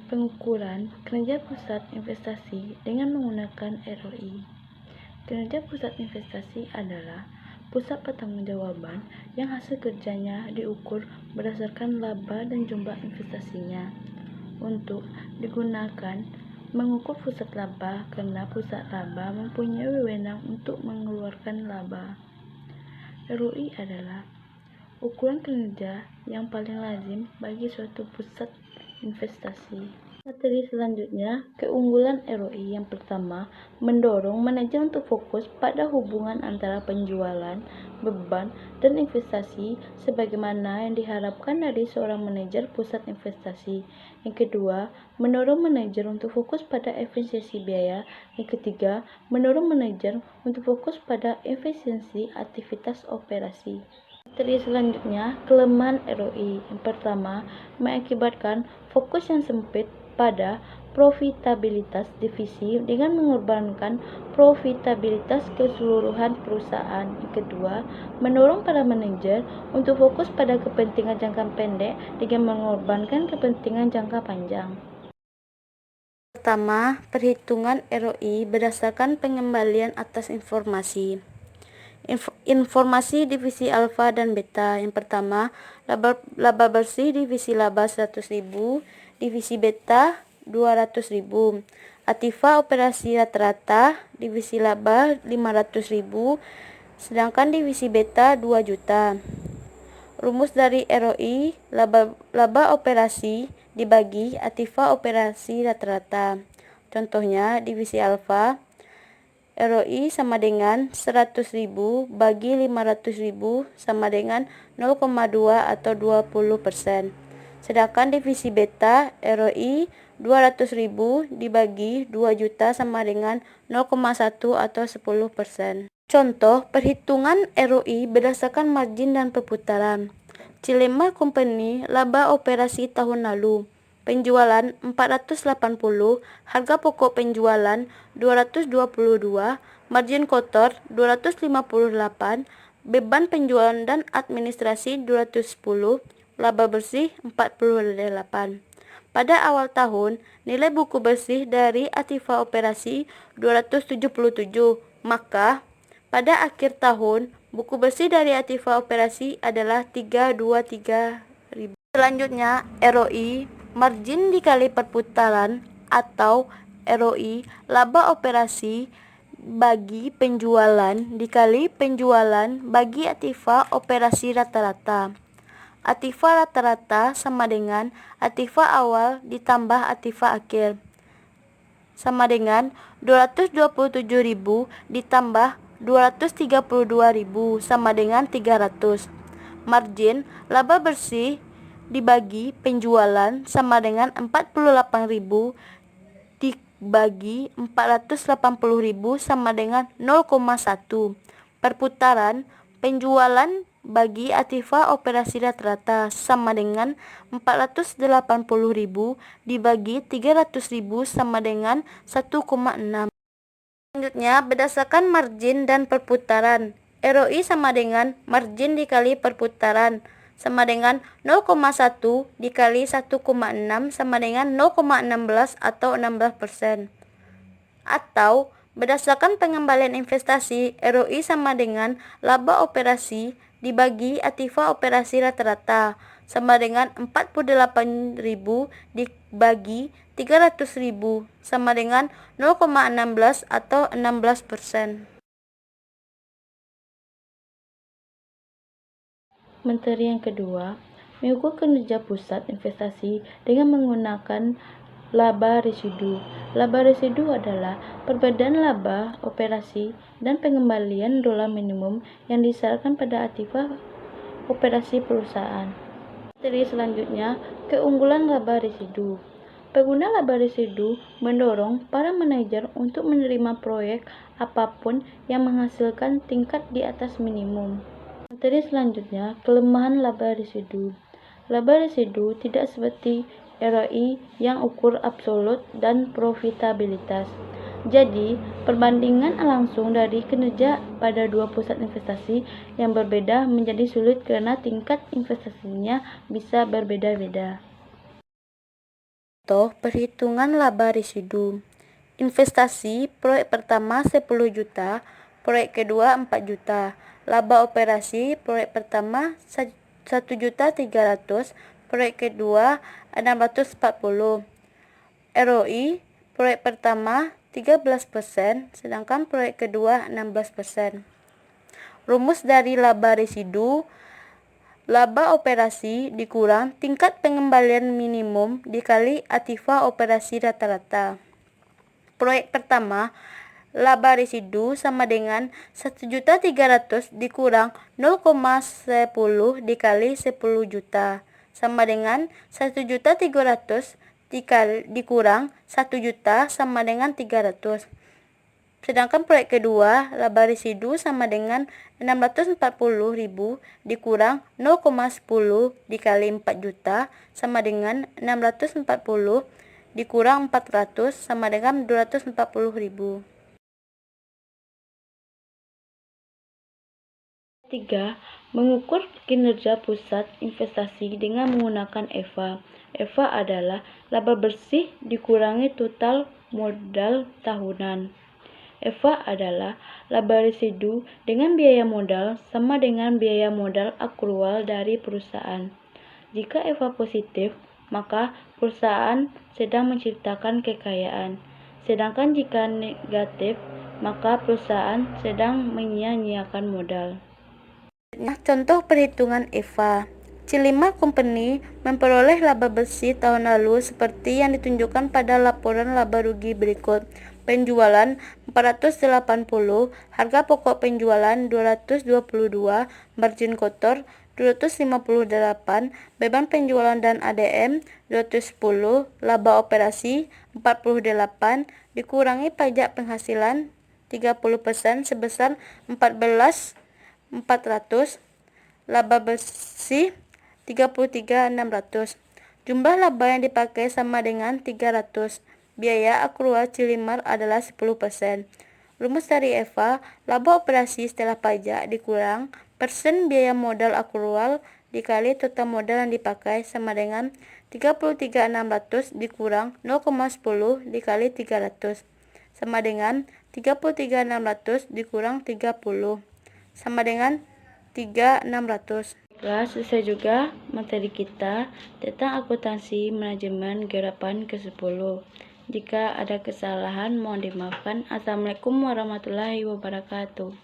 Pengukuran kinerja pusat investasi dengan menggunakan ROI. Kinerja pusat investasi adalah pusat pertanggungjawaban yang hasil kerjanya diukur berdasarkan laba dan jumlah investasinya. Untuk digunakan mengukur pusat laba karena pusat laba mempunyai wewenang untuk mengeluarkan laba. ROI adalah ukuran kinerja yang paling lazim bagi suatu pusat investasi. Materi selanjutnya, keunggulan ROI yang pertama, mendorong manajer untuk fokus pada hubungan antara penjualan, beban, dan investasi sebagaimana yang diharapkan dari seorang manajer pusat investasi. Yang kedua, mendorong manajer untuk fokus pada efisiensi biaya. Yang ketiga, mendorong manajer untuk fokus pada efisiensi aktivitas operasi. Materi selanjutnya, kelemahan ROI. Yang pertama, mengakibatkan fokus yang sempit pada profitabilitas divisi dengan mengorbankan profitabilitas keseluruhan perusahaan. Yang kedua, mendorong para manajer untuk fokus pada kepentingan jangka pendek dengan mengorbankan kepentingan jangka panjang. Pertama, perhitungan ROI berdasarkan pengembalian atas informasi. Informasi divisi alfa dan beta. Yang pertama, laba bersih divisi laba 100.000, divisi beta 200.000. Aktiva operasi rata-rata divisi laba 500.000, sedangkan divisi beta 2 juta. Rumus dari ROI, laba operasi dibagi aktiva operasi rata-rata. Contohnya, divisi alfa ROI sama dengan 100.000 bagi 500.000 sama dengan 0,2 atau 20%. Sedangkan divisi beta ROI 200.000 dibagi 2 juta sama dengan 0,1 atau 10%. Contoh perhitungan ROI berdasarkan margin dan perputaran. Cilemar Company laba operasi tahun lalu. Penjualan 480, harga pokok penjualan 222, margin kotor 258, beban penjualan dan administrasi 210, laba bersih 48. Pada awal tahun, nilai buku bersih dari aktiva operasi 277, maka pada akhir tahun, buku bersih dari aktiva operasi adalah 323.000. Selanjutnya, ROI margin dikali perputaran atau ROI laba operasi bagi penjualan dikali penjualan bagi aktiva operasi rata-rata. Aktiva rata-rata sama dengan aktiva awal ditambah aktiva akhir sama dengan 227.000 ditambah 232.000 sama dengan 300. Margin laba bersih dibagi penjualan sama dengan 48.000 dibagi 480.000 sama dengan 0,1. Perputaran penjualan bagi aktiva operasi rata-rata sama dengan 480.000 dibagi 300.000 sama dengan 1,6. Selanjutnya, berdasarkan margin dan perputaran, ROI sama dengan margin dikali perputaran sama dengan 0,1 dikali 1,6 sama dengan 0,16 atau 16%. Atau berdasarkan pengembalian investasi, ROI sama dengan laba operasi dibagi aktiva operasi rata-rata sama dengan 48.000 dibagi 300.000 sama dengan 0,16 atau 16%. Materi yang kedua, mengukur kinerja pusat investasi dengan menggunakan laba residu. Laba residu adalah perbedaan laba operasi dan pengembalian dolar minimum yang disyaratkan pada aktiva operasi perusahaan. Materi selanjutnya, keunggulan laba residu. Pengguna laba residu mendorong para manajer untuk menerima proyek apapun yang menghasilkan tingkat di atas minimum. Materi selanjutnya, kelemahan laba residu. Laba residu tidak seperti ROI yang ukur absolut dan profitabilitas. Jadi, perbandingan langsung dari kinerja pada dua pusat investasi yang berbeda menjadi sulit karena tingkat investasinya bisa berbeda-beda. Contoh perhitungan laba residu. Investasi proyek pertama 10 juta, proyek kedua 4 juta. Laba operasi proyek pertama 1.300.000, proyek kedua 640. ROI proyek pertama 13%, sedangkan proyek kedua 16%. Rumus dari laba residu: laba operasi dikurang tingkat pengembalian minimum dikali aktiva operasi rata-rata. Proyek pertama, laba residu sama dengan 1.300.000 dikurang 0,10 dikali 10 juta, sama dengan 1.300.000 dikurang 1 juta sama dengan 300. Sedangkan proyek kedua, laba residu sama dengan 640.000 dikurang 0,10 dikali 4 juta sama dengan 640 dikurang 400 sama dengan 240.000. 3. Mengukur kinerja pusat investasi dengan menggunakan EVA. EVA adalah laba bersih dikurangi total modal tahunan. EVA adalah laba residu dengan biaya modal sama dengan biaya modal akrual dari perusahaan. Jika EVA positif, maka perusahaan sedang menciptakan kekayaan. Sedangkan jika negatif, maka perusahaan sedang menyia-nyiakan modal. Contoh perhitungan EVA. C5 Company memperoleh laba bersih tahun lalu seperti yang ditunjukkan pada laporan laba rugi berikut. Penjualan 480, harga pokok penjualan 222, margin kotor 258, beban penjualan dan ADM 210, laba operasi 48, dikurangi pajak penghasilan 30% sebesar 14.400, laba bersih 33.600. Jumlah laba yang dipakai sama dengan 300. Biaya akrual Cilimar adalah 10%. Rumus dari EVA, laba operasi setelah pajak dikurang persen biaya modal akrual dikali total modal yang dipakai sama dengan 33.600 dikurang 0,10 dikali 300 sama dengan 33.600 dikurang 30 sama dengan 3.600. Selesai juga materi kita tentang akuntansi manajemen garapan ke-10. Jika ada kesalahan mohon dimaafkan. Assalamualaikum warahmatullahi wabarakatuh.